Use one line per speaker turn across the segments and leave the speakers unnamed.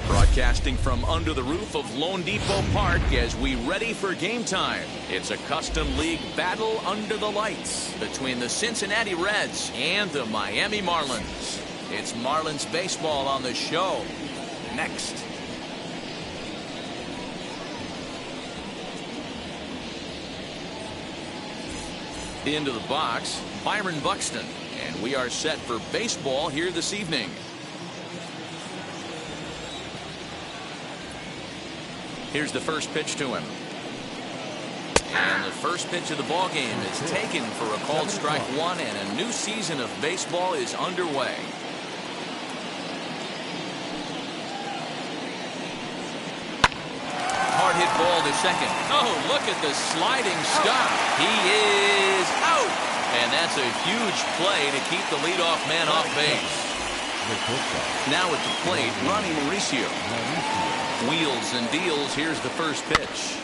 Broadcasting from under the roof of loanDepot Park as we ready for game time. It's a custom league battle under the lights between the Cincinnati Reds and the Miami Marlins. It's Marlins baseball on the show. Next. Into the box, Byron Buxton. And we are set for baseball here this evening. Here's the first pitch to him. And the first pitch of the ball game is taken for a called strike one, and a new season of baseball is underway. Hard hit ball to second. Oh, look at the sliding stop. He is out. And that's a huge play to keep the leadoff man off base. Now at the plate, Ronnie Mauricio. Wheels and deals. Here's the first pitch.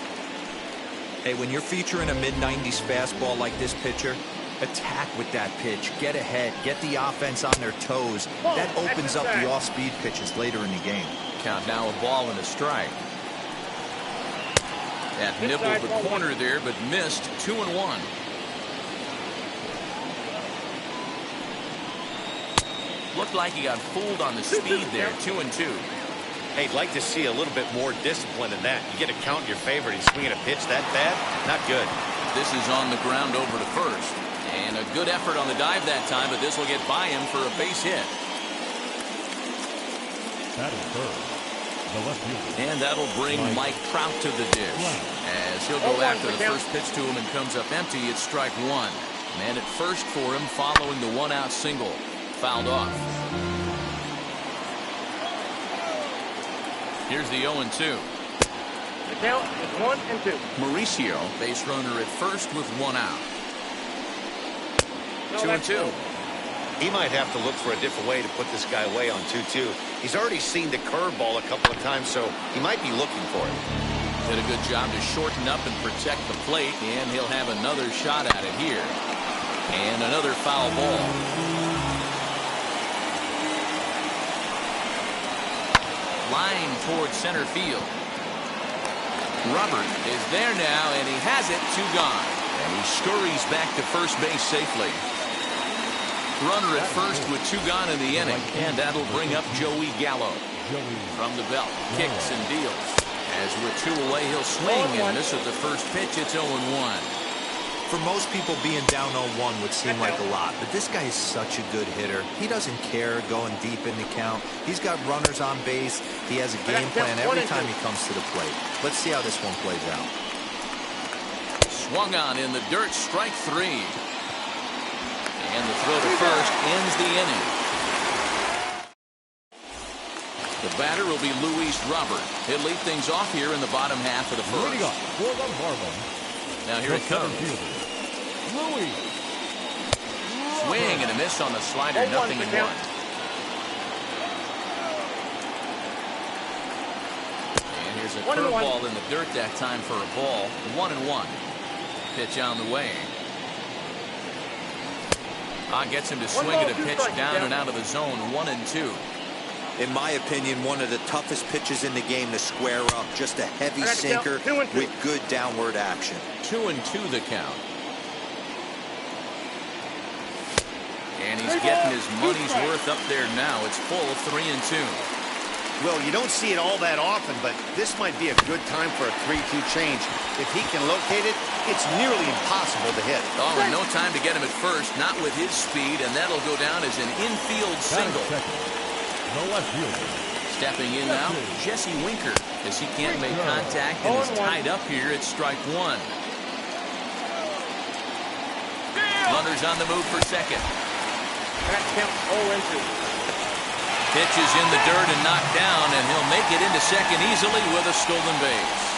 Hey, when you're featuring a mid-90s fastball like this pitcher, attack with that pitch. Get ahead. Get the offense on their toes. That opens up the off-speed pitches later in the game.
Count now, a ball and a strike. That nibbled the corner there, but missed. 2-1. Looked like he got fooled on the speed there. 2-2.
Hey, I'd like to see a little bit more discipline in that. You get a count in your favor and he's swinging a pitch that bad? Not good.
This is on the ground over to first. And a good effort on the dive that time, but this will get by him for a base hit.
That is third. The left fielder.
And that'll bring Mike Trout to the dish. As he'll go after the first pitch to him and comes up empty. It's strike one. Man at first for him following the one-out single. Fouled off. Here's the 0-2.
The count is 1-2.
Mauricio, base runner at first with one out. 2-2.
He might have to look for a different way to put this guy away on 2-2. He's already seen the curveball a couple of times, so he might be looking for it.
Did a good job to shorten up and protect the plate, and he'll have another shot at it here. And another foul ball. Line towards center field. Robert is there now, and he has it. 2 gone. And he scurries back to first base safely. Runner at first with 2 gone in the inning. And that'll bring up Joey Gallo. From the belt, kicks and deals. As with 2 away, he'll swing and miss at the first pitch. It's 0-1.
For most people, being down 0-1 would seem like a lot, but this guy is such a good hitter. He doesn't care going deep in the count. He's got runners on base. He has a game plan every time he comes to the plate. Let's see how this one plays out.
Swung on in the dirt, strike 3. And the throw to first ends the inning. The batter will be Luis Robert. He'll lead things off here in the bottom half of the first.
Leading up for the Marlins.
Now here it comes.
Louis.
Swing and a miss on the slider. 0-1. And here's a curveball in the dirt that time for a ball. 1-1. Pitch on the way. Gets him to swing at a pitch down and out of the zone. 1-2.
In my opinion, one of the toughest pitches in the game to square up. Just a heavy sinker with good downward action.
2-2 the count. And he's getting his money's worth up there now. It's full. 3-2.
Well, you don't see it all that often, but this might be a good time for a 3-2 change. If he can locate it, it's nearly impossible to hit.
Oh, and no time to get him at first, not with his speed, and that'll go down as an infield single.
The left fielder.
Stepping in now, Jesse Winker, as he can't make contact and is tied up here at strike one. Runners on the move for second.
That counts 0-2.
Pitch is in the dirt and knocked down, and he'll make it into second easily with a stolen base.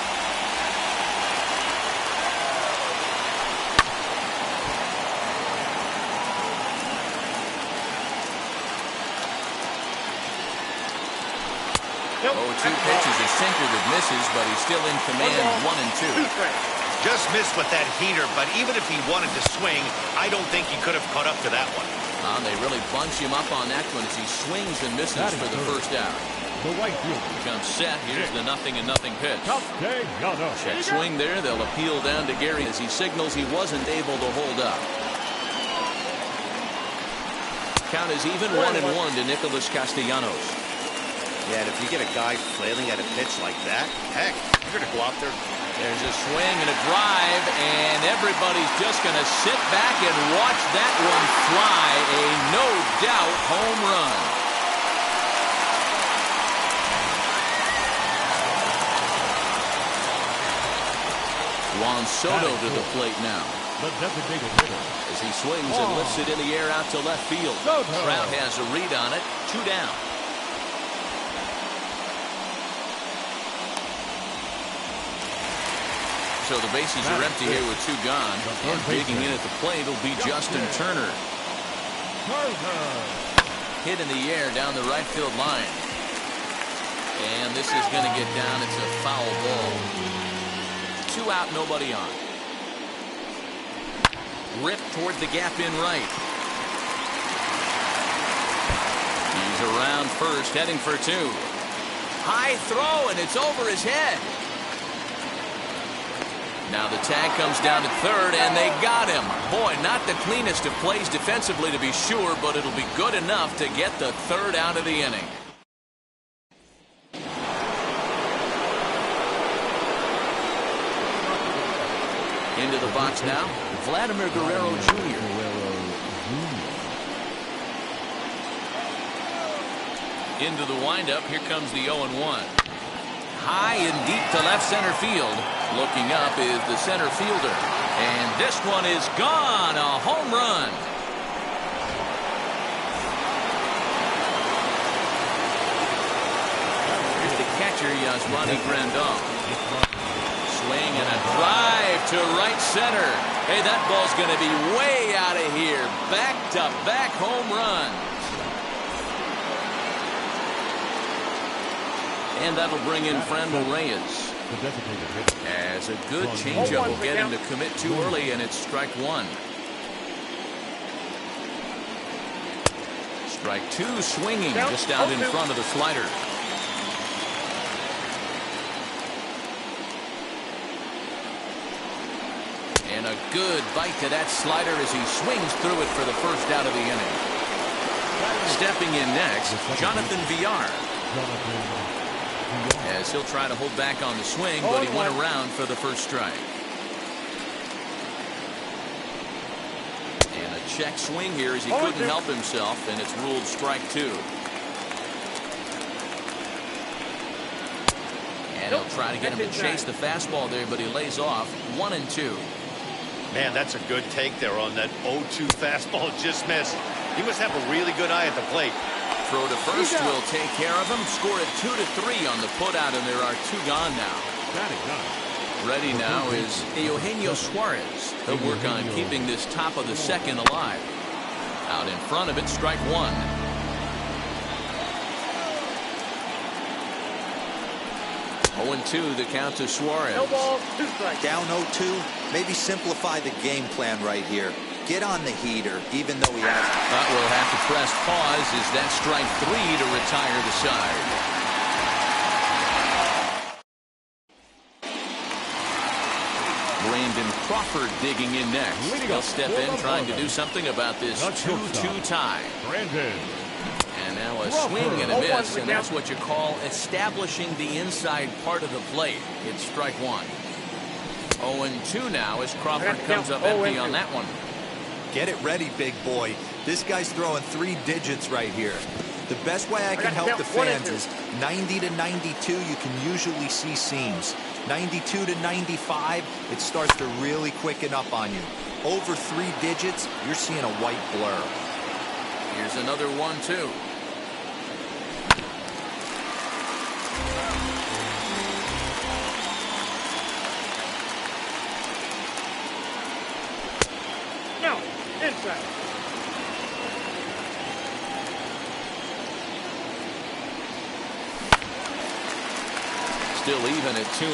Nope.
0-2 pitch is a sinker that misses, but he's still in command, 1-2.
Just missed with that heater, but even if he wanted to swing, I don't think he could have caught up to that one.
They really bunch him up on that one as he swings and misses for the first out.
The right fielder.
Comes set. Here's the 0-0 pitch.
Castellanos.
Check swing there. They'll appeal down to Gary as he signals he wasn't able to hold up. Count is even 1-1 to Nicholas Castellanos.
Yeah, and if you get a guy flailing at a pitch like that, heck, you're going to go out there.
There's a swing and a drive, and everybody's just going to sit back and watch that one fly. A no-doubt home run. Juan Soto to the plate now.
The designated hitter.
As he swings and lifts it in the air out to left field. Trout has a read on it. 2 down. So the bases are empty here with 2 gone. And digging in at the plate will be Justin Turner. Hit in the air down the right field line. And this is going to get down. It's a foul ball. 2 out, nobody on. Ripped toward the gap in right. He's around first, heading for 2. High throw, and it's over his head. Now the tag comes down to third, and they got him. Boy, not the cleanest of plays defensively to be sure, but it'll be good enough to get the 3rd out of the inning. Into the box now, Vladimir Guerrero Jr. Into the windup, here comes the 0-1. High and deep to left center field. Looking up is the center fielder. And this one is gone. A home run. Here's the catcher, Yasmani Grandal. Swing and a drive to right center. Hey, that ball's going to be way out of here. Back-to-back home runs. And that'll bring in Franmil Reyes. As a good changeup will get him to commit too early, and it's strike 1. Strike 2 swinging just out in front of the slider. And a good bite to that slider as he swings through it for the first out of the inning. Stepping in next, Jonathan Villar. As he'll try to hold back on the swing, but he went around for the first strike. And a check swing here as he couldn't help himself, and it's ruled strike 2. And he'll try to get him to chase the fastball there, but he lays off. 1-2.
Man, that's a good take there on that 0-2 fastball. Just missed. He must have a really good eye at the plate.
Throw to first will take care of him. Score at 2-3 on the putout, and there are 2 gone now. Ready now is Eugenio Suarez. He'll work on keeping this top of the second alive. Out in front of it, strike 1. Oh, 0-2 the count to Suarez.
Down 0-2. Maybe simplify the game plan right here. Get on the heater, even though he has.
But we'll have to press pause as that strike 3 to retire the side. Brandon Crawford digging in next. He'll step in trying to do something about this 2-2 tie.
Brandon.
And Now a swing and a miss, and that's what you call establishing the inside part of the plate. It's strike one. 0-2 now as Crawford comes up empty on that one.
Get it ready, big boy. This guy's throwing 3 digits right here. The best way I can help the fans is 90 to 92, you can usually see seams. 92 to 95, it starts to really quicken up on you. Over 3 digits, you're seeing a white blur.
Here's another 1-2.
No, inside.
Still even at 2-2.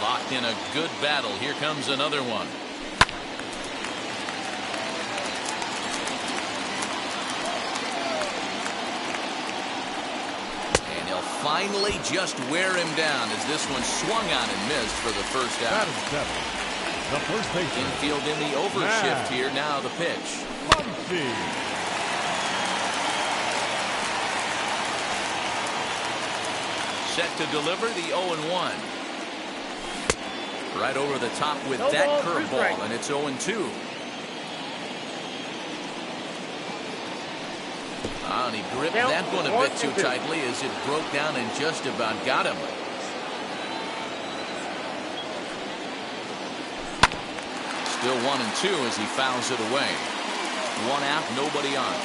Locked in a good battle. Here comes another one. And he'll finally just wear him down as this one swung on and missed for the first out.
That is 7. The first baseman.
Infield in the overshift here. Now the pitch.
Muncy.
Set to deliver the 0-1. Right over the top with that curveball, and it's 0-2. And he gripped that one a bit too tightly as it broke down and just about got him. Still 1-2 as he fouls it away. 1 out, nobody on.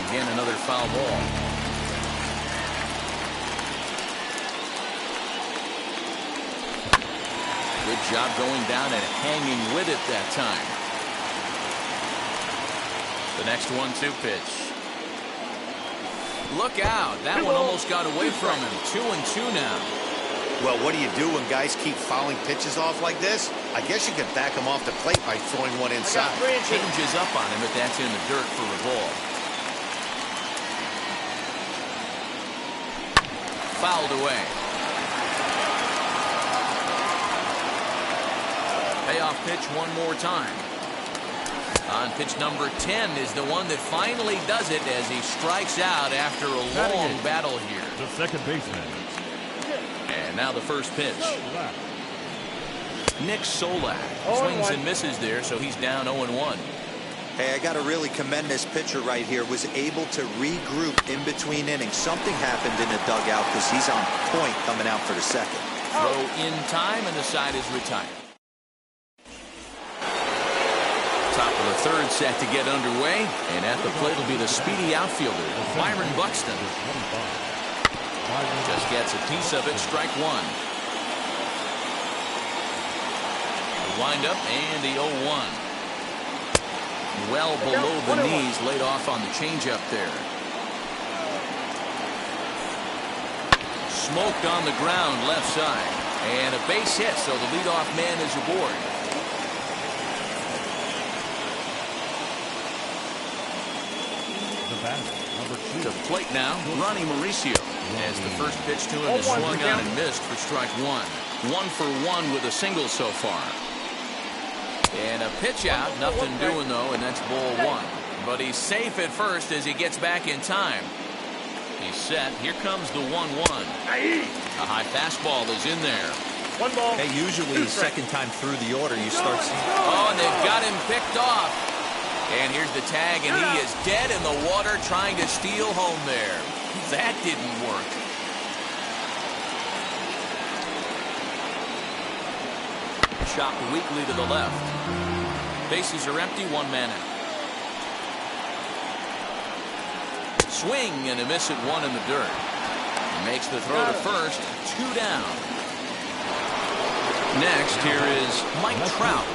Again, another foul ball. Good job going down and hanging with it that time. The next 1-2 pitch. Look out. That one almost got away from him. 2-2 now.
Well, what do you do when guys keep fouling pitches off like this? I guess you could back them off the plate by throwing one inside.
Changes up on him, but that's in the dirt for a ball. Fouled away. Payoff pitch one more time. On pitch number 10 is the one that finally does it as he strikes out after a long battle here.
The second baseman.
And now the first pitch. Nick Solak swings and misses there, so he's down 0-1.
Hey, I got to really commend this pitcher right here. Was able to regroup in between innings. Something happened in the dugout because he's on point coming out for the second.
Throw in time, and the side is retired. Top of the third set to get underway, and at the plate will be the speedy outfielder, Byron Buxton. Just gets a piece of it, strike one. The windup and the 0-1. Well below the knees, laid off on the changeup there. Smoked on the ground left side. And a base hit, so the leadoff man is aboard.
The bat, number 2.
To the plate now, Ronnie Mauricio. As the first pitch to him is swung on and missed for strike one. 1 for 1 with a single so far. And a pitch out, nothing doing though, and that's ball 1. But he's safe at first as he gets back in time. He's set. Here comes the 1-1. A high fastball is in there.
1 ball.
Hey, usually second time through the order, you start seeing.
Oh, and they've got him picked off. And here's the tag, and he is dead in the water trying to steal home there. That didn't work. Chopped weakly to the left. Bases are empty, 1 man out. Swing and a miss at 1 in the dirt. Makes the throw to first, 2 down. Next, here is Mike Trout.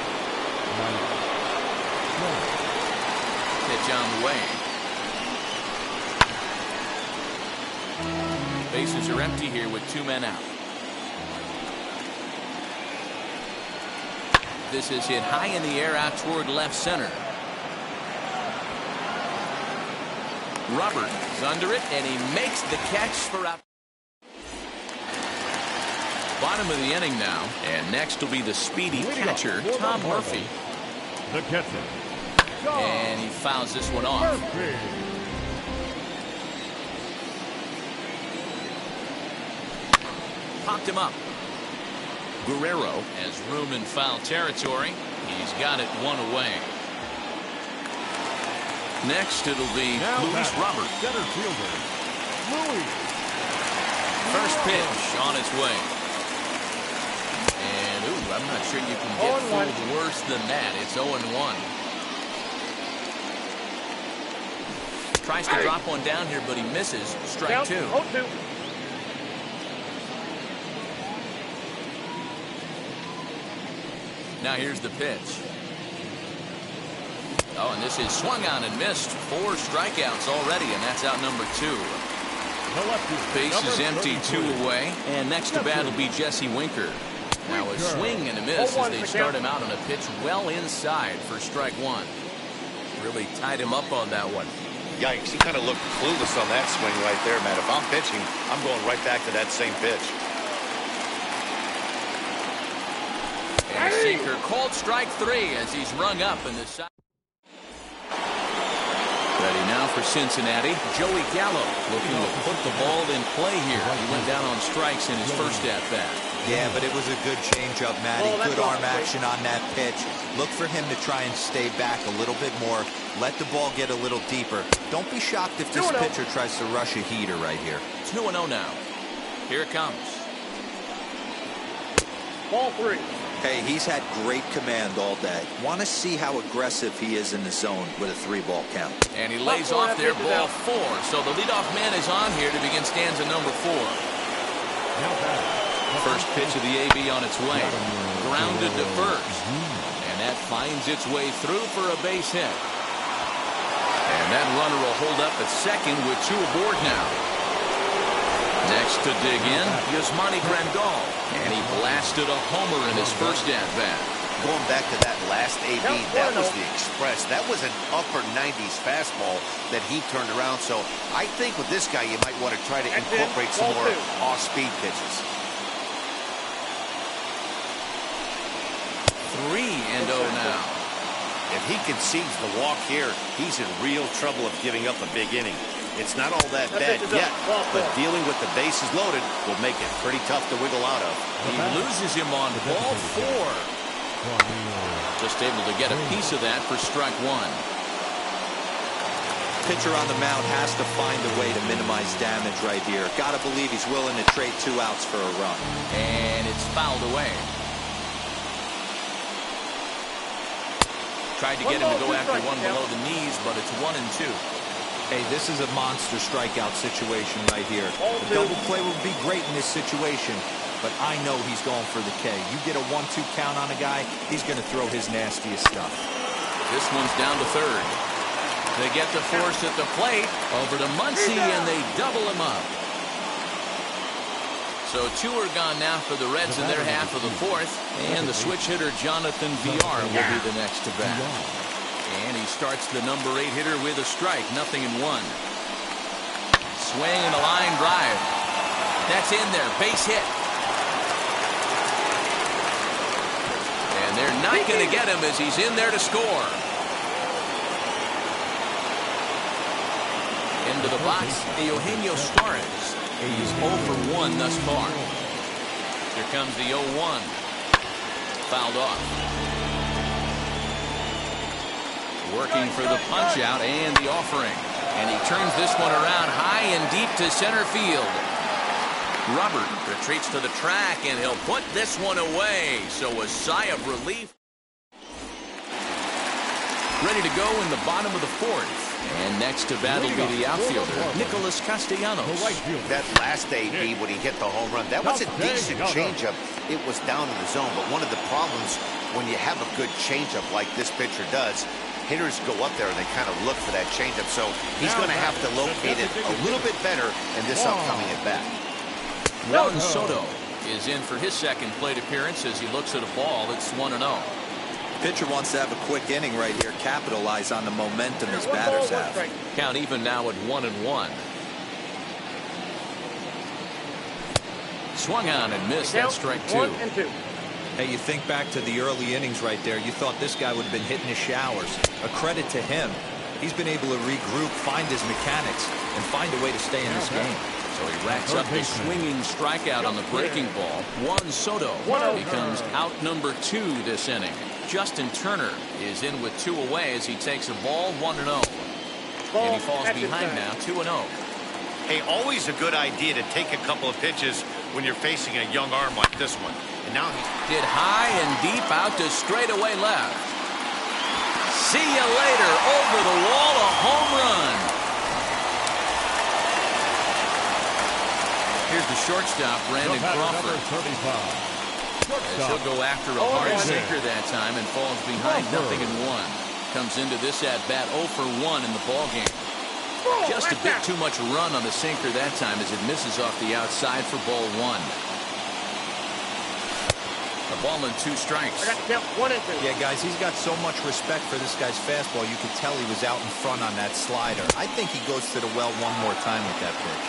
Pitch on the way. Bases are empty here with 2 men out. This is hit high in the air out toward left center. Robert is under it, and he makes the catch for out. Bottom of the inning now, and next will be the speedy catcher, Tom Murphy.
The catcher.
And he fouls this one off.
Murphy.
Popped him up. Guerrero has room in foul territory. He's got it one away. Next, it'll be
Now
Luis
batting,
Robert.
center fielder, Luis.
First pitch on its way. And, ooh, I'm not sure you can get
0-1.
fooled worse than that. It's 0-1. Tries to drop one down here, but he misses. Strike
Down,
2.
0-2.
Now here's the pitch. Oh, and this is swung on and missed. 4 strikeouts already, and that's out number 2.
The lefty.
Base is
number
empty,
32.
2 away. And next to bat will be Jesse Winker. Now a swing and a miss as
0-1
they
the
start
count.
him out on a pitch well inside for strike 1. Really tied him up on that one.
Yikes, he kind of looked clueless on that swing right there, Matt. If I'm pitching, I'm going right back to that same pitch.
And a sinker called strike 3 as he's rung up in the side. Ready now for Cincinnati. Joey Gallo looking to put the ball in play here. He went down on strikes in his first at-bat.
Yeah, but it was a good changeup, Matty.
Oh, that's
Good arm
awesome.
action on that pitch. Look for him to try and stay back a little bit more. Let the ball get a little deeper. Don't be shocked if this
2-0.
pitcher tries to rush a heater right here.
2-0 now. Here it comes.
Ball 3.
Hey, he's had great command all day. Want to see how aggressive he is in the zone with a 3-ball count.
And he lays
Buffalo
off there,
pitches
ball
out.
4. So the leadoff man is on here to begin stanza number 4.
Now batting.
First pitch of the AB on its way. Grounded to first. And that finds its way through for a base hit. And that runner will hold up at second with 2 aboard now. Next to dig in, Yasmani Grandal. And he blasted a homer in his first at-bat.
Going back to that last AB,
Count
that
1-0.
was the express. That was an upper 90s fastball that he turned around. So I think with this guy, you might want to try to
That's it.
incorporate some
Ball
more
2.
off-speed pitches.
3-0 now.
If he concedes the walk here, he's in real trouble of giving up a big inning. It's not all that bad
pitch is up.
yet,
Ball
but
4.
dealing with the bases loaded will make it pretty tough to wiggle out of.
He loses him on ball 4. Just able to get a piece of that for strike 1.
Pitcher on the mound has to find a way to minimize damage right here. Got to believe he's willing to trade 2 outs for a run.
And it's fouled away. Tried to get him to go after one below the knees, but it's 1-2.
Hey, this is a monster strikeout situation right here.
Ball
A
2.
double play would be great in this situation, but I know he's going for the K. You get a 1-2 count on a guy, he's going to throw his nastiest stuff.
This one's down to third. They get the force at the plate. Over to Muncy, and they double him up. So 2 are gone now for the Reds in their half of the 4th. And the switch hitter, Jonathan Villar, will be the next to bat. And he starts the number 8 hitter with a strike. 0-1. Swing and a line drive. That's in there. Base hit. And they're not going to get him as he's in there to score. Into the box, Eugenio Suarez. He's 0 for 1 thus far. Here comes the 0-1. Fouled off. Working for the punch out and the offering. And he turns this one around high and deep to center field. Robert retreats to the track, and he'll put this one away. So a sigh of relief. Ready to go in the bottom of the 4th. And next to bat will be the outfielder, Nicholas Castellanos.
The right fielder.
That last AB when he hit the home run, that was a decent changeup. It was down in the zone, but one of the problems when you have a good changeup like this pitcher does, hitters go up there and they kind of look for that changeup. So he's going to have to locate it a little bit better in this upcoming at bat.
Juan Soto is in for his second plate appearance as he looks at a ball that's 1-0.
Pitcher wants to have a quick inning right here, capitalize on the momentum his batters have.
Count even now at 1-1. Swung on and missed. That's strike 2.
1-2.
Hey, you think back to the early innings right there. You thought this guy would have been hitting his showers. A credit to him. He's been able to regroup, find his mechanics, and find a way to stay in this game.
So he racks up a swinging strikeout on the breaking ball. Juan Soto becomes out number 2 this inning. Justin Turner is in with 2 away as he takes a ball 1-0. And he falls behind now 2-0.
Hey, always a good idea to take a couple of pitches when you're facing a young arm like this one. And now he
hit high and deep out to straightaway left. See you later. Over the wall, a home run. Here's the shortstop, Brandon Crawford. As he'll go after a hard sinker that time and falls behind 0-1. Comes into this at-bat 0 for 1 in the ballgame. Just a bit too much run on the sinker that time as it misses off the outside for ball 1. A ball and 2 strikes.
Yeah, guys, he's got so much respect for this guy's fastball. You could tell he was out in front on that slider. I think he goes to the well one more time with that pitch.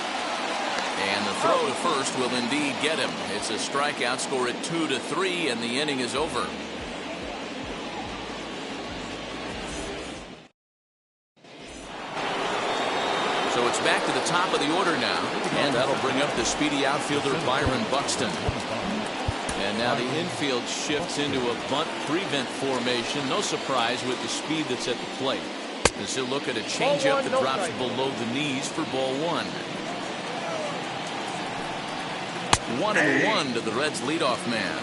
And the throw to first will indeed get him. It's a strikeout, score at 2-3, and the inning is over. So it's back to the top of the order now, and that'll bring up the speedy outfielder Byron Buxton. And now the infield shifts into a bunt prevent formation. No surprise with the speed that's at the plate. As he'll look at a changeup that drops below the knees for ball 1. 1-1 to the Reds' leadoff man.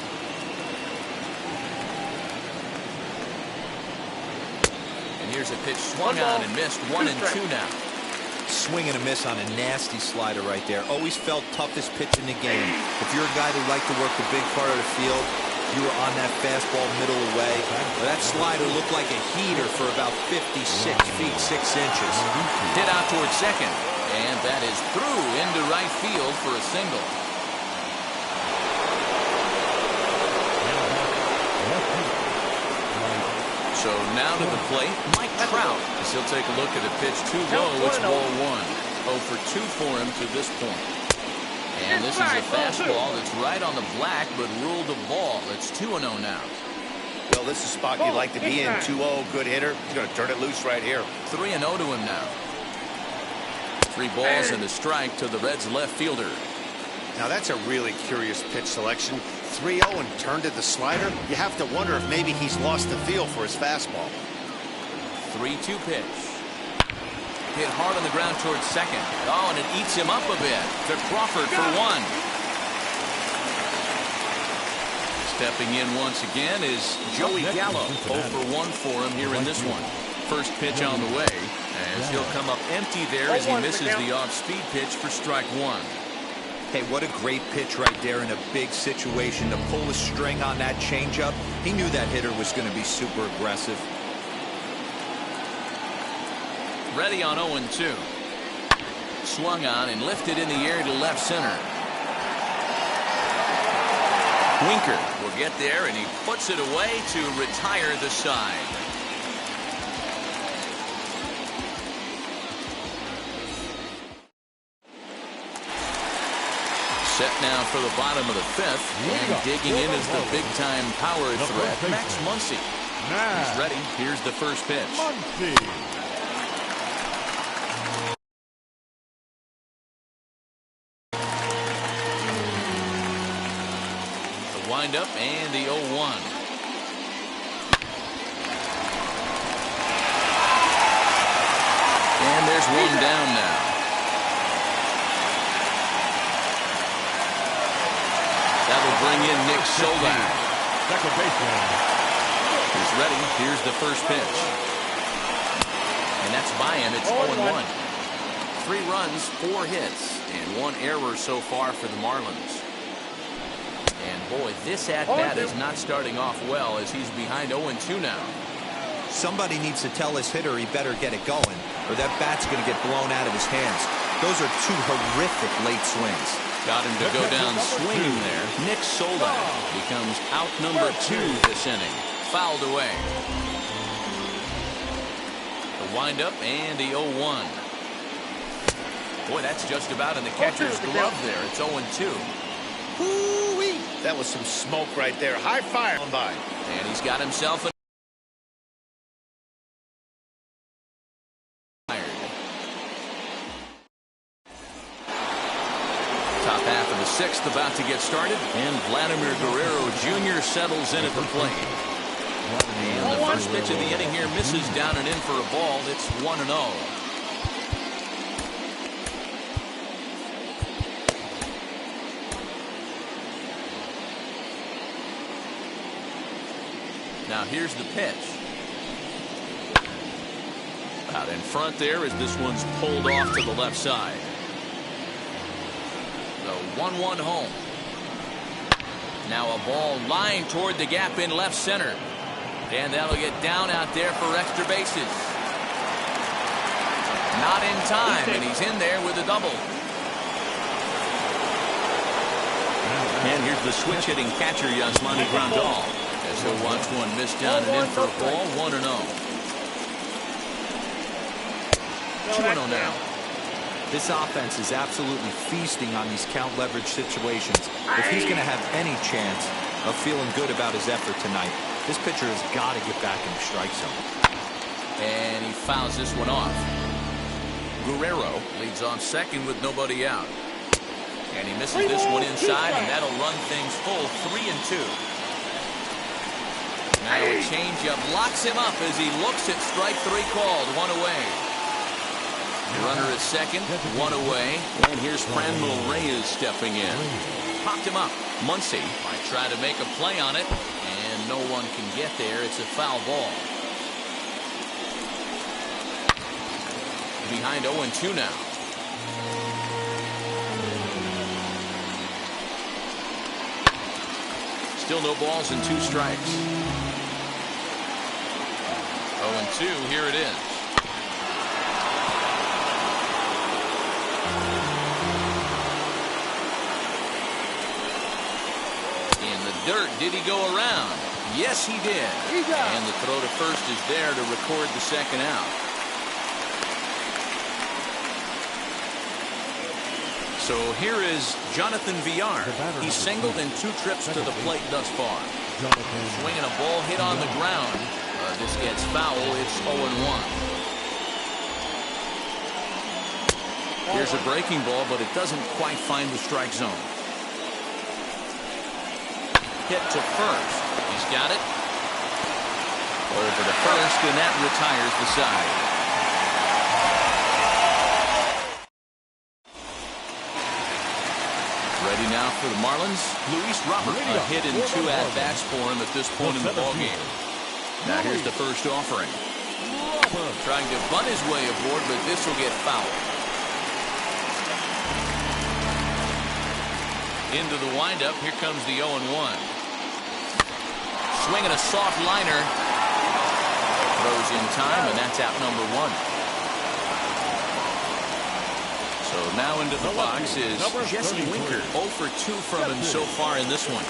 And here's a pitch swung on and missed. 1-2 now.
Swing and a miss on a nasty slider right there. Always felt toughest pitch in the game. If you're a guy who liked to work the big part of the field, you were on that fastball middle away. That slider looked like a heater for about 56 feet 6 inches.
Hit out towards second, and that is through into right field for a single. So now to the plate, Mike Trout. As he'll take a look at a pitch too low. It's ball 1. 0 for 2 for him to this point. And this is a fastball that's right on the black, but ruled a ball. It's 2-0 now.
Well, this is a spot you'd like to be in. 2-0, good hitter. He's going to turn it loose right here.
3-0 to him now. 3 balls and a strike to the Reds' left fielder.
Now that's a really curious pitch selection. 3-0 and turned to the slider. You have to wonder if maybe he's lost the feel for his fastball.
3-2 pitch. Hit hard on the ground towards second. Oh, and it eats him up a bit. To Crawford for 1. Stepping in once again is Joey Gallo. 0 for 1 for him here in this one. First pitch on the way, as he'll come up empty there as he misses the off-speed pitch for strike 1.
Hey, what a great pitch right there in a big situation to pull a string on that changeup. He knew that hitter was going to be super aggressive.
Ready on 0-2. Swung on and lifted in the air to left center. Winker will get there, and he puts it away to retire the side. Set now for the bottom of the 5th, and digging in is the big-time power threat, Max Muncy. He's ready. Here's the first pitch. The windup and the 0-1. And there's one down now. That'll bring in Nick Solak.
Second baseman.
He's ready. Here's the first pitch. And that's by him. It's 0-1. 3 runs, 4 hits, and 1 error so far for the Marlins. And boy, this at-bat is not starting off well as he's behind 0-2 now.
Somebody needs to tell his hitter he better get it going, or that bat's going to get blown out of his hands. Those are 2 horrific late swings.
Got him to go down swinging there. Nick Solak becomes out number 2 this inning. Fouled away. The windup and the 0-1. Boy, that's just about in the catcher's glove there. It's 0-2.
Hoo-wee!
That was some smoke right there. High fire on by.
And he's got himself a top half of the sixth about to get started, and Vladimir Guerrero Jr. settles in at the plate. And the first pitch of the inning here misses down and in for a ball. It's 1-0. Now here's the pitch. Out in front there as this one's pulled off to the left side. The 1-1 home. Now a ball lying toward the gap in left center. And that'll get down out there for extra bases. Not in time, and he's in there with a double. And here's the switch-hitting catcher, Yasmani Grandal. As he'll watch one miss down and in for a ball, 1-0. 2-0 now.
This offense is absolutely feasting on these count leverage situations. If he's going to have any chance of feeling good about his effort tonight, this pitcher has got to get back in the strike zone.
And he fouls this one off. Guerrero leads off second with nobody out. And he misses this one inside, and that'll run things full 3-2. Now a changeup locks him up as he looks at strike three called. One away. Runner at second, one away. And here's Franmil Reyes stepping in. Popped him up. Muncy might try to make a play on it, and no one can get there. It's a foul ball. Behind 0-2 now. Still no balls and 2 strikes. 0-2, here it is. In the dirt, did he go around? Yes, he did. And the throw to first is there to record the second out. So here is Jonathan Villar. He's singled in 2 trips to the plate thus far. Swinging a ball hit on the ground. This gets foul. It's 0-1. Here's a breaking ball, but it doesn't quite find the strike zone. Hit to first. He's got it. Over to first, and that retires the side. Ready now for the Marlins. Luis Robert, a hit in 2 at-bats for him at this point in the ballgame. Now here's the first offering. Trying to bunt his way aboard, but this will get fouled. Into the windup. Here comes the 0-1. Swinging a soft liner. Throws in time, and that's out number 1. So now into the box is Jesse Winker. 0 for 2 from him so far in this one.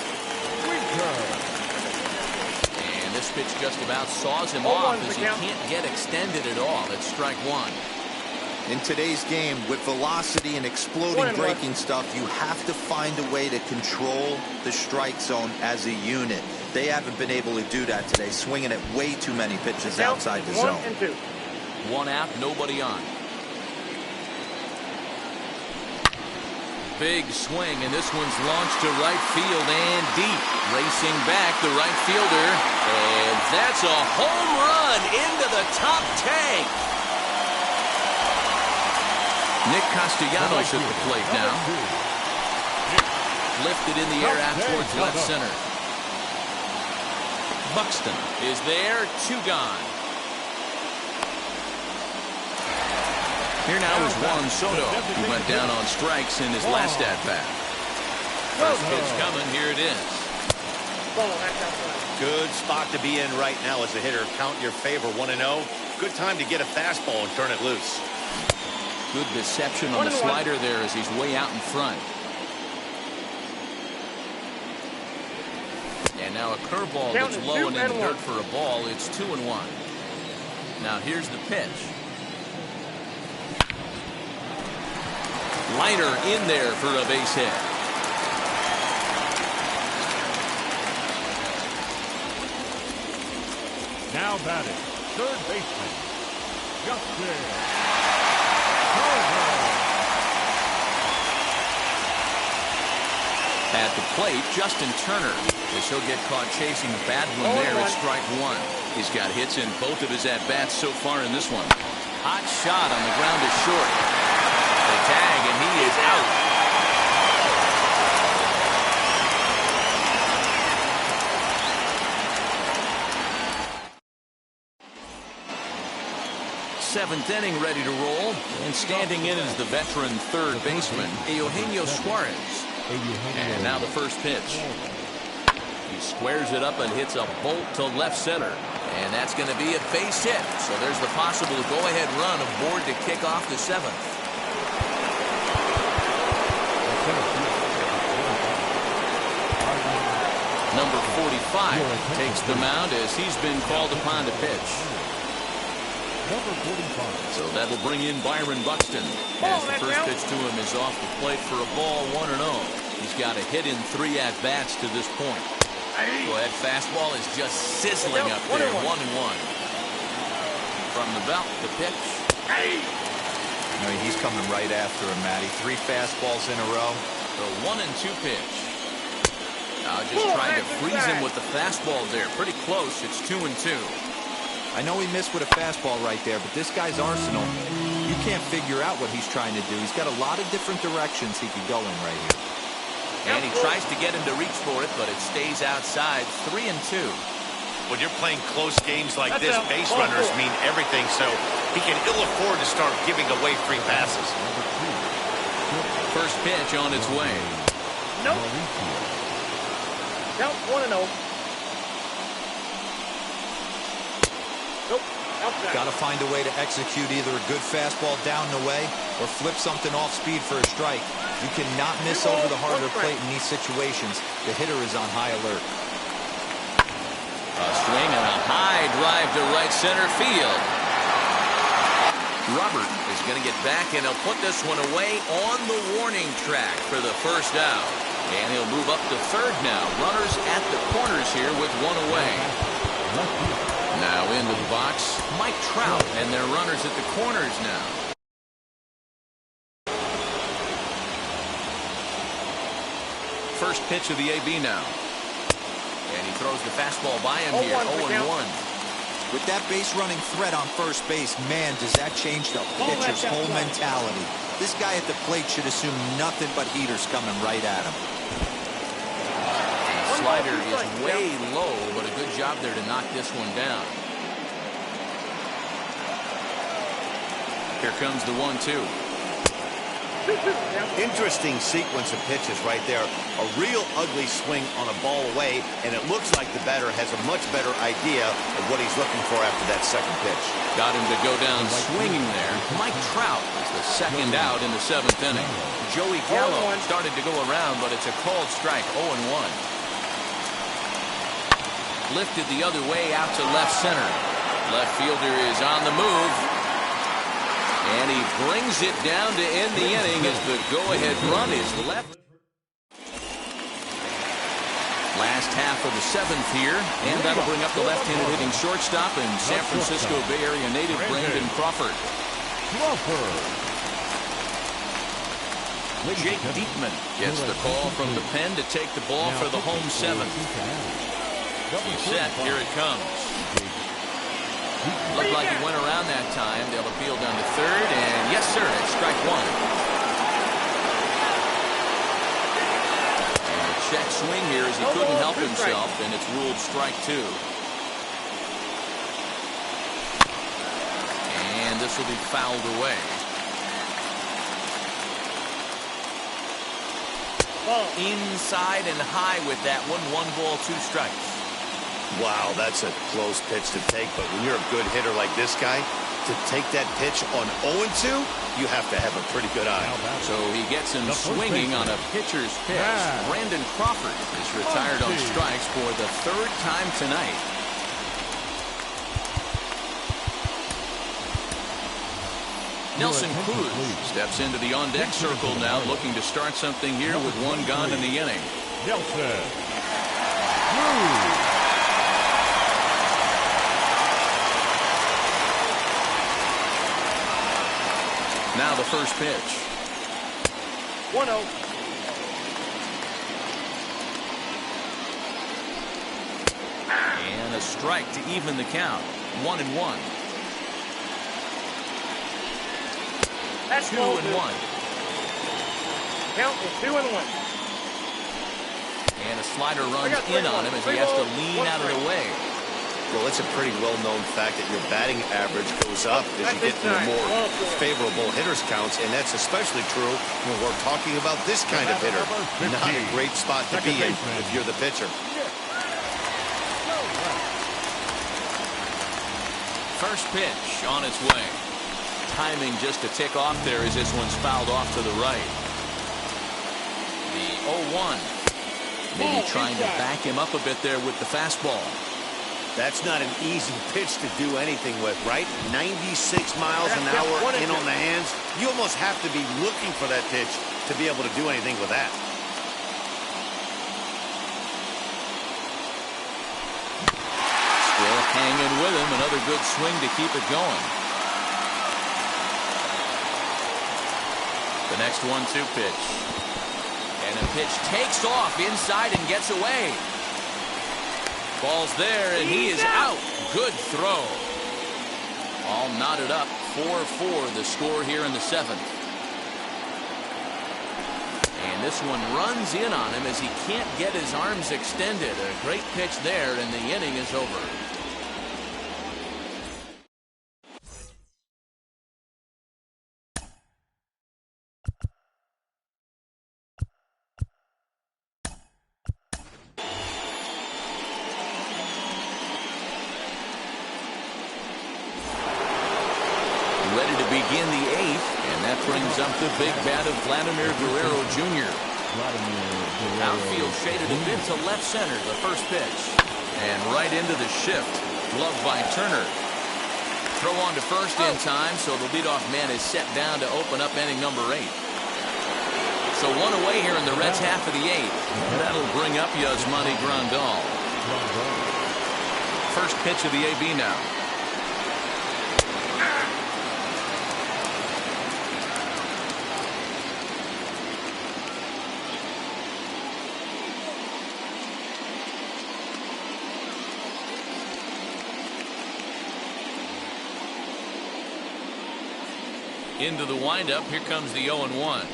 And this pitch just about saws him off as he can't get extended at all. It's strike 1.
In today's game, with velocity and exploding breaking stuff, you have to find a way to control the strike zone as a unit. They haven't been able to do that today, swinging at way too many pitches outside the zone.
1 out, nobody on. Big swing, and this one's launched to right field and deep. Racing back, the right fielder, and that's a home run into the top tank. Nick Castellanos at the plate now. Lifted in the air out towards left center. Buxton is there, 2 gone. Here now is Juan Soto, who went down on strikes in his last at-bat. First pitch coming, here it is.
Good spot to be in right now as a hitter. Count your favor, 1-0. Good time to get a fastball and turn it loose.
Good deception on the slider there as he's way out in front. And now a curveball that's low and in the dirt for a ball. It's 2-1. Now here's the pitch. Liner in there for a base hit.
Now batting, third baseman, Justin Turner.
At the plate, Justin Turner, as he'll get caught chasing a bad one there at strike one. He's got hits in both of his at-bats so far in this one. Hot shot on the ground to short. The tag, and he is out. Seventh inning ready to roll, and standing in is the veteran third baseman, Eugenio Suarez. And now the first pitch. He squares it up and hits a bolt to left center. And that's going to be a base hit. So there's the possible go-ahead run aboard to kick off the seventh. Number 45 takes the mound as he's been called upon to pitch.
Number 45.
So that'll bring in Byron Buxton. As the first pitch to him is off the plate for a ball, 1-0. He's got a hit in 3 at-bats to this point. Well, that fastball is just sizzling up there, 1-1. From the belt, the pitch.
No, he's coming right after him, Matty. 3 fastballs in a row.
The 1-2 pitch. Now just trying to freeze him with the fastball there. Pretty close. It's 2-2.
I know he missed with a fastball right there, but this guy's arsenal, you can't figure out what he's trying to do. He's got a lot of different directions he could go in right here.
And he tries to get him to reach for it, but it stays outside. 3-2.
When you're playing close games like this, base runners mean everything, so he can ill afford to start giving away free passes.
First pitch on its way.
Nope. Count 1-0. Nope. Outside.
Got to find a way to execute either a good fastball down and away or flip something off speed for a strike. You cannot miss over the heart of the plate in these situations. The hitter is on high alert.
A swing and a high drive to right center field. Robert is going to get back, and he'll put this one away on the warning track for the first out. And he'll move up to third now. Runners at the corners here with 1 away. Now into the box, Mike Trout, and their runners at the corners now. First pitch of the AB now. And he throws the fastball by him here, 0-1.
With that base running threat on first base, man, does that change the pitcher's whole mentality. This guy at the plate should assume nothing but heaters coming right at him.
Slider is way low, but a good job there to knock this one down. Here comes the 1-2.
Interesting sequence of pitches right there. A real ugly swing on a ball away, and it looks like the batter has a much better idea of what he's looking for after that second pitch.
Got him to go down swinging there. Mike Trout is the second out in the 7th inning. Joey Gallo started to go around, but it's a called strike, 0-1. Lifted the other way out to left center. Left fielder is on the move. And he brings it down to end the inning as the go-ahead run is left. Last half of the 7th here, and that'll bring up the left-handed hitting shortstop and San Francisco Bay Area native Brandon Crawford. Jake Diekman gets the call from the pen to take the ball for the home 7th. He's set. Here it comes. Looked like he went around that time. They'll appeal down to third, and yes, sir, it's strike 1. And a check swing here as he couldn't help himself, and it's ruled strike 2. And this will be fouled away. Inside and high with that one. 1 ball, 2 strikes.
Wow, that's a close pitch to take, but when you're a good hitter like this guy, to take that pitch on 0-2, you have to have a pretty good eye.
So he gets him swinging on a pitcher's pitch. Brandon Crawford is retired on strikes for the 3rd time tonight. Nelson Cruz steps into the on-deck circle now, looking to start something here with 1 gone in the inning.
Nelson Cruz.
Now the first pitch.
1-0.
And a strike to even the count. 1-1.
That's
2-1.
Count is 2-1.
And a slider runs in on him as he has to lean out of the way.
Well, it's a pretty well-known fact that your batting average goes up as you get into more favorable hitters counts, and that's especially true when we're talking about this kind of hitter. Not a great spot to be in if you're the pitcher.
First pitch on its way. Timing just to tick off there as this one's fouled off to the right. The 0-1. Maybe trying to back him up a bit there with the fastball.
That's not an easy pitch to do anything with, right? 96 miles an hour in on the hands. You almost have to be looking for that pitch to be able to do anything with that.
Still hanging with him. Another good swing to keep it going. The next 1-2 pitch. And the pitch takes off inside and gets away. Ball's there, and he is out. Good throw. All knotted up. 4-4 the score here in the 7th. And this one runs in on him as he can't get his arms extended. A great pitch there, and the inning is over. Ready to begin the 8th, and that brings up the big bat of Vladimir Guerrero Jr. Outfield shaded a bit to left center, the first pitch. And right into the shift, gloved by Turner. Throw on to first in time, so the leadoff man is set down to open up inning number 8. So one away here in the Reds' half of the 8th. That'll bring up Yasmani Grandal. First pitch of the AB now. Into the windup. Here comes the 0-1.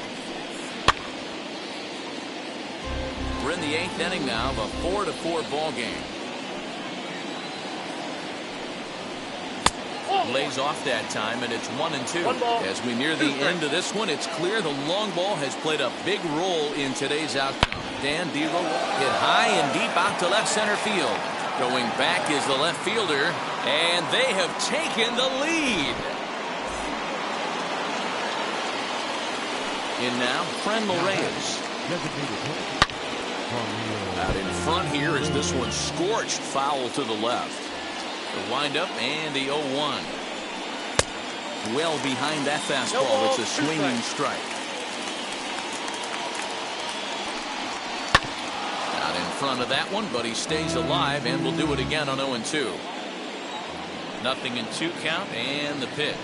We're in the 8th inning now of a 4-4 ball game. Lays off that time, and it's 1-2. As we near the end of this one, it's clear the long ball has played a big role in today's outcome. Dan Devo hit high and deep out to left center field. Going back is the left fielder, and they have taken the lead. In now, Franmil Reyes. Out in front here as this one scorched foul to the left. The windup and the 0-1. Well behind that fastball. It's a swinging strike. Out in front of that one, but he stays alive and will do it again on 0-2. 0-2 count and the pitch.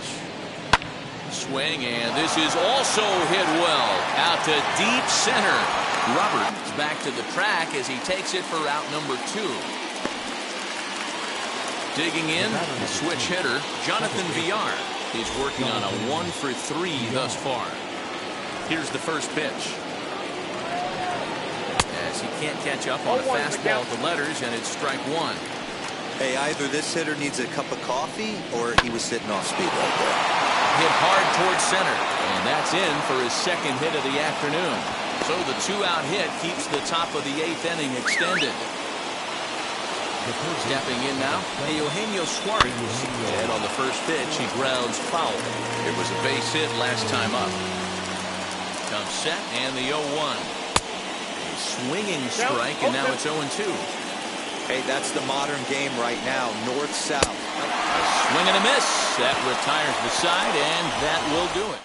Swing, and this is also hit well out to deep center. Robert is back to the track as he takes it for route number 2. Digging in, the switch hitter, Jonathan Villar. He's working on a 1-for-3 thus far. Here's the first pitch. As he can't catch up on a fastball at the letters, and it's strike 1.
Hey, either this hitter needs a cup of coffee or he was sitting off speed right there.
Hit hard towards center, and that's in for his second hit of the afternoon. So the 2-out hit keeps the top of the 8th inning extended. Stepping in now, Eugenio Suarez. And on the first pitch, he grounds foul. It was a base hit last time up. Comes set, and the 0-1. A swinging strike, and now it's 0-2.
Hey, that's the modern game right now, north-south.
A swing and a miss. That retires the side, and that will do it.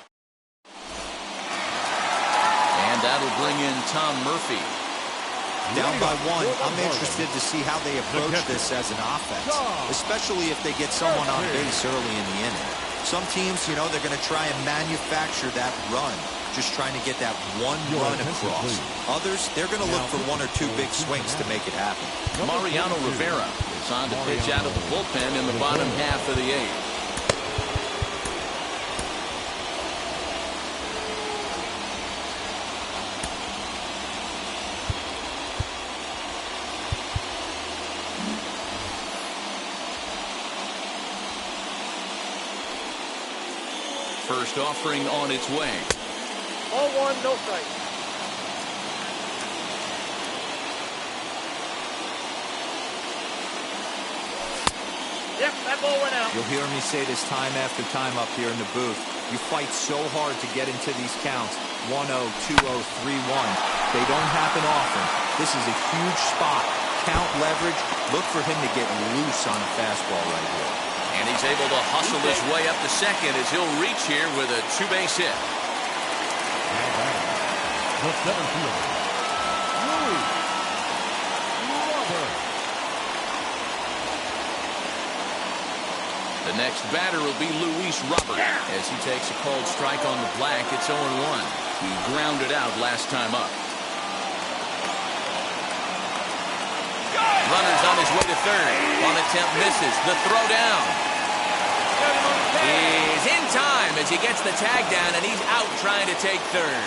And that'll bring in Tom Murphy.
Down by 1, I'm interested to see how they approach this as an offense, especially if they get someone on base early in the inning. Some teams, you know, they're going to try and manufacture that run, just trying to get that one run across. Others, they're going to look for one or two big swings to make it happen.
Mariano Rivera is on to pitch out of the bullpen in the bottom half of the eighth. First offering on its way.
0-1, no strike. Yep, that ball went out.
You'll hear me say this time after time up here in the booth. You fight so hard to get into these counts. 1-0, 2-0, 3-1. They don't happen often. This is a huge spot. Count leverage. Look for him to get loose on a fastball right here.
And he's able to hustle his way up to second as he'll reach here with a two-base hit.
The center fielder, Luis Robert.
The next batter will be Luis Robert as he takes a called strike on the black. It's 0-1. He grounded out last time up. Runner's on his way to third. One attempt misses. The throw down is in time as he gets the tag down, and he's out trying to take third.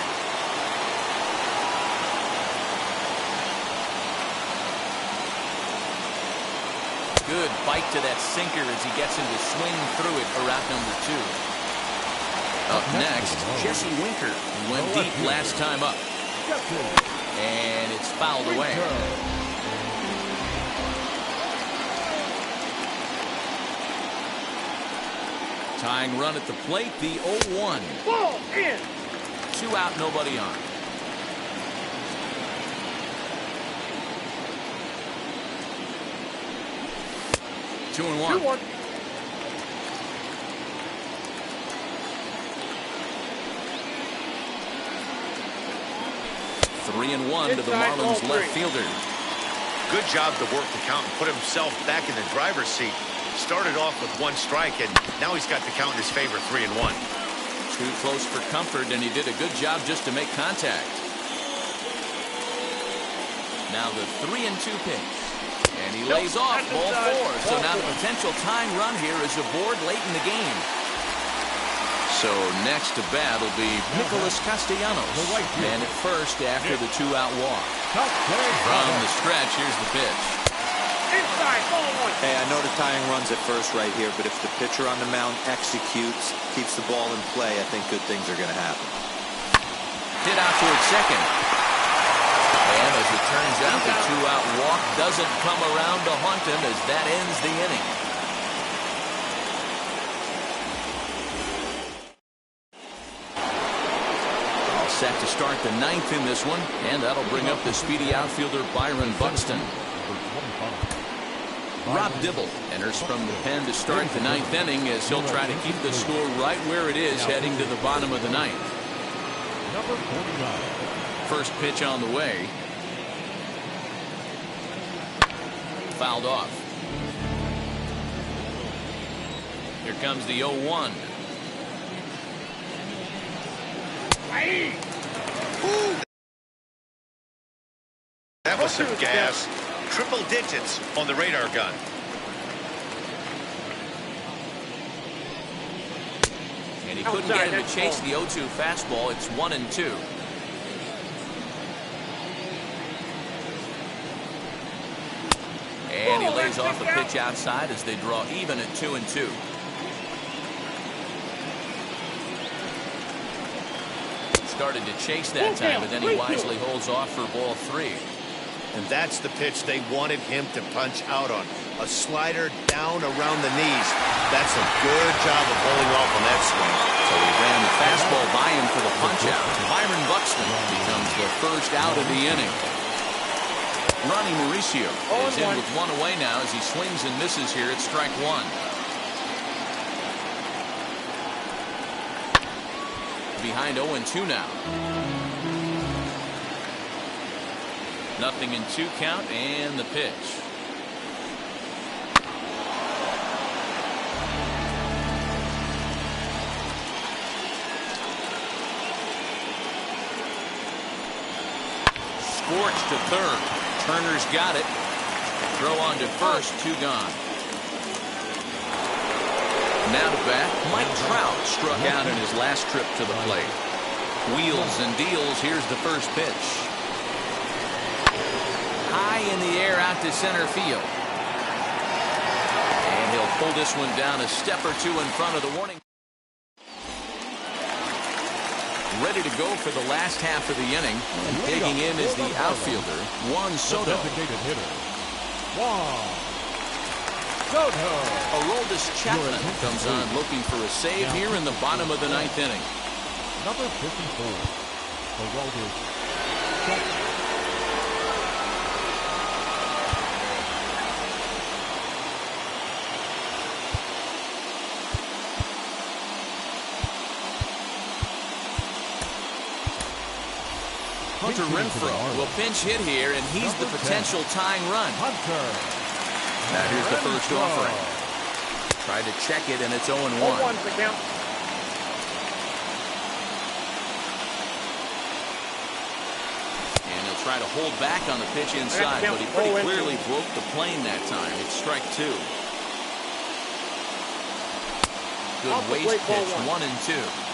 Good bite to that sinker as he gets him to swing through it for route number 2. Up next, Jesse Winker, who went deep last time up. And it's fouled away. Tying run at the plate, the 0-1.
Ball in.
2 out, nobody on. Two and one.
2-1.
Three and one to the Marlins left fielder.
Good job to work the count and put himself back in the driver's seat. Started off with 1 strike, and now he's got the count in his favor, 3-1.
Too close for comfort, and he did a good job just to make contact. Now the 3-2 pitch. And he lays off ball 4. So now the potential tying run here is aboard late in the game. So next to bat will be Nicholas Castellanos. And at first after the 2-out walk. From the stretch, here's the pitch.
Inside, ball 1.
Hey, I know the tying run's at first right here, but if the pitcher on the mound executes, keeps the ball in play, I think good things are going to happen.
Hit out towards second. And as it turns out, the 2-out walk doesn't come around to haunt him as that ends the inning. All set to start the 9th in this one, and that'll bring up the speedy outfielder Byron Buxton. Rob Dibble enters from the pen to start the 9th inning as he'll try to keep the score right where it is heading to the bottom of the 9th.
Number 49.
First pitch on the way. Fouled off. Here comes the 0-1.
That was some gas. Triple digits on the radar gun.
And he couldn't get him to chase the 0-2 fastball. It's 1-2. And he lays off a pitch outside as they draw even at 2-2. Started to chase that time, but then he wisely holds off for ball 3.
And that's the pitch they wanted him to punch out on. A slider down around the knees. That's a good job of holding off on that swing.
So he ran the fastball by him for the punch-out. Byron Buxton becomes the first out of the inning. Ronnie Mauricio is in with 1 away now as he swings and misses here at strike 1. Behind 0-2 now. 0-2 count and the pitch. Scorch to third. Turner's got it. Throw on to first, 2 gone. Now to bat, Mike Trout struck out in his last trip to the plate. Wheels and deals. Here's the first pitch. High in the air out to center field. And he'll pull this one down a step or 2 in front of the warning. Ready to go for the last half of the inning. And digging in is the outfielder, Juan Soto.
Designated hitter, Juan Soto.
Aroldis Chapman comes on looking for a save here in the bottom of the 9th inning.
Number 54, Aroldis Chapman.
Hunter Renfroe will pinch hit here, and he's the potential tying run.
Hunter.
Now here's the first offering. Tried to check it, and it's 0-1.
0-1's the count.
And he'll try to hold back on the pitch inside, but he pretty clearly broke the plane that time. It's strike 2. Good waist pitch, 1-2.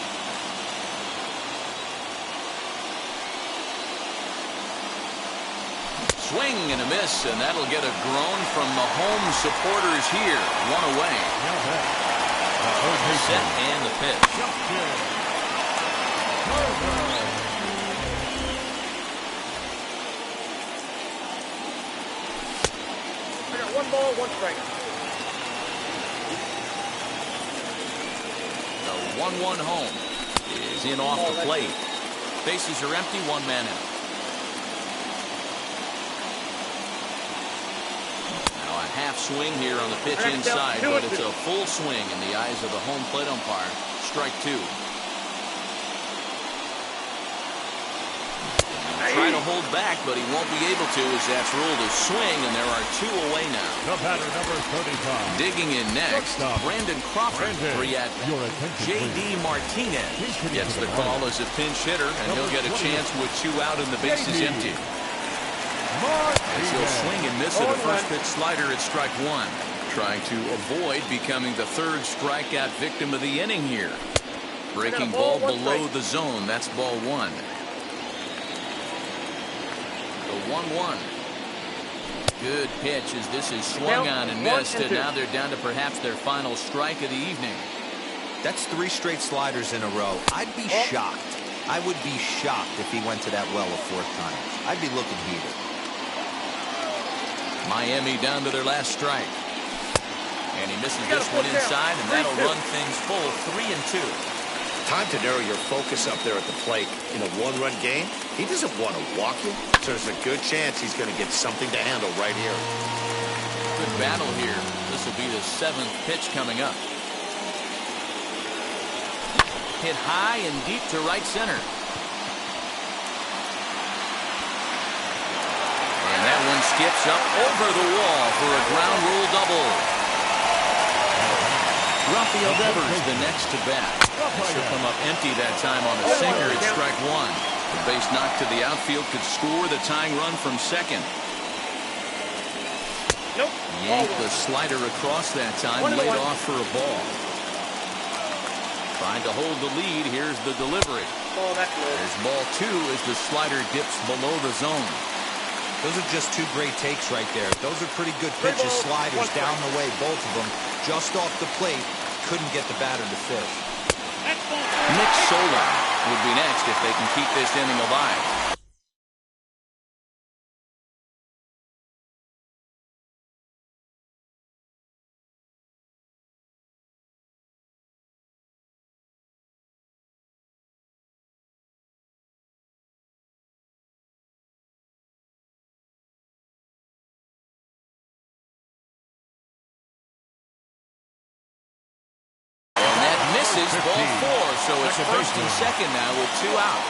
Swing and a miss, and that'll get a groan from the home supporters here. 1 away. Set and the pitch.
I got 1 ball, 1 strike.
The 1-1 home is in off the plate. Bases are empty, 1 man out. Half swing here on the pitch inside, but it's a full swing in the eyes of the home plate umpire. Strike 2. Try to hold back, but he won't be able to as that's ruled a swing, and there are 2 away now.
The batter, number 35.
Digging in next, Brandon Crawford. J.D. Martinez gets the call as a pinch hitter, and he'll get a chance with 2 out and the bases empty. As he'll swing and miss at a first pitch slider at strike 1. Trying to avoid becoming the 3rd strikeout victim of the inning here. Breaking ball below the zone. That's ball 1. The 1-1. Good pitch as this is swung on and missed, and now they're down to perhaps their final strike of the evening.
That's 3 straight sliders in a row. I'd be shocked. I would be shocked if he went to that well a 4th time. I'd be looking heated.
Miami down to their last strike. And he misses this one inside, and that'll run things full. 3-2.
Time to narrow your focus up there at the plate. In a 1-run game, he doesn't want to walk you, so there's a good chance he's going to get something to handle right here.
Good battle here. This will be the 7th pitch coming up. Hit high and deep to right center. And that one skips up over the wall for a ground rule double. Rafael Devers the next to bat. She'll come up empty that time on a sinker at strike 1. The base knock to the outfield could score the tying run from second. Yanked the slider across that time, laid off for a ball. Trying to hold the lead. Here's the delivery. There's ball 2 as the slider dips below the zone.
Those are just 2 great takes right there. Those are pretty good pitches. Sliders down the way, both of them. Just off the plate. Couldn't get the batter to fish.
Nick Sola would be next if they can keep this inning alive. Misses ball 4, so it's first and second now with 2 out.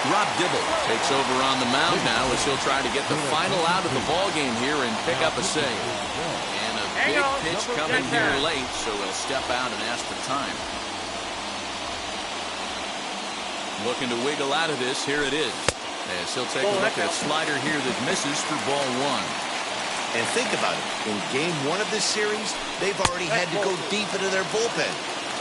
Rob Dibble takes over on the mound now as he'll try to get the final out of the ball game here and pick up a save. And a big pitch coming here late, so he'll step out and ask for time. Looking to wiggle out of this. Here it is. As he'll take a look at a slider here that misses for ball one.
And think about it. In game one of this series, they've already had to go deep into their bullpen.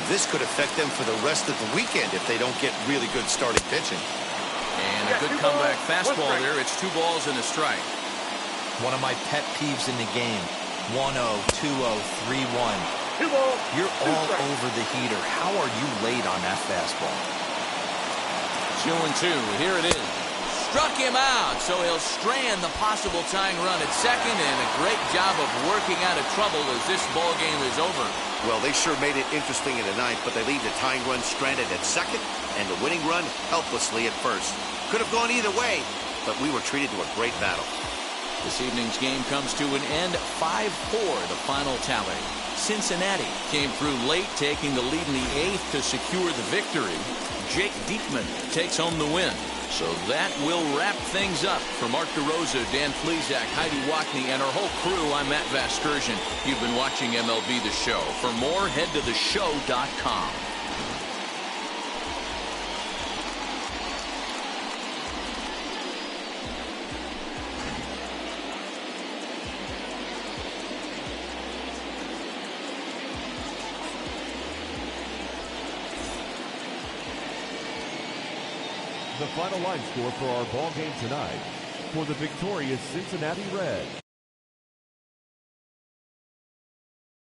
This could affect them for the rest of the weekend if they don't get really good starting pitching.
And a good comeback fastball there. It's 2 balls and a strike.
One of my pet peeves in the game. 1-0, 2-0, 3-1.
2 balls.
You're all over the heater. How are you late on that fastball?
2-2. Here it is. Struck him out, so he'll strand the possible tying run at second, and a great job of working out of trouble as this ball game is over.
Well, they sure made it interesting in the ninth, but they leave the tying run stranded at second and the winning run helplessly at first. Could have gone either way, but we were treated to a great battle.
This evening's game comes to an end, 5-4, the final tally. Cincinnati came through late, taking the lead in the 8th to secure the victory. Jake Diekman takes home the win. So that will wrap things up. For Mark DeRosa, Dan Plesac, Heidi Wackney, and our whole crew, I'm Matt Vasgersian. You've been watching MLB The Show. For more, head to theshow.com.
The final line score for our ball game tonight. For the victorious Cincinnati Reds,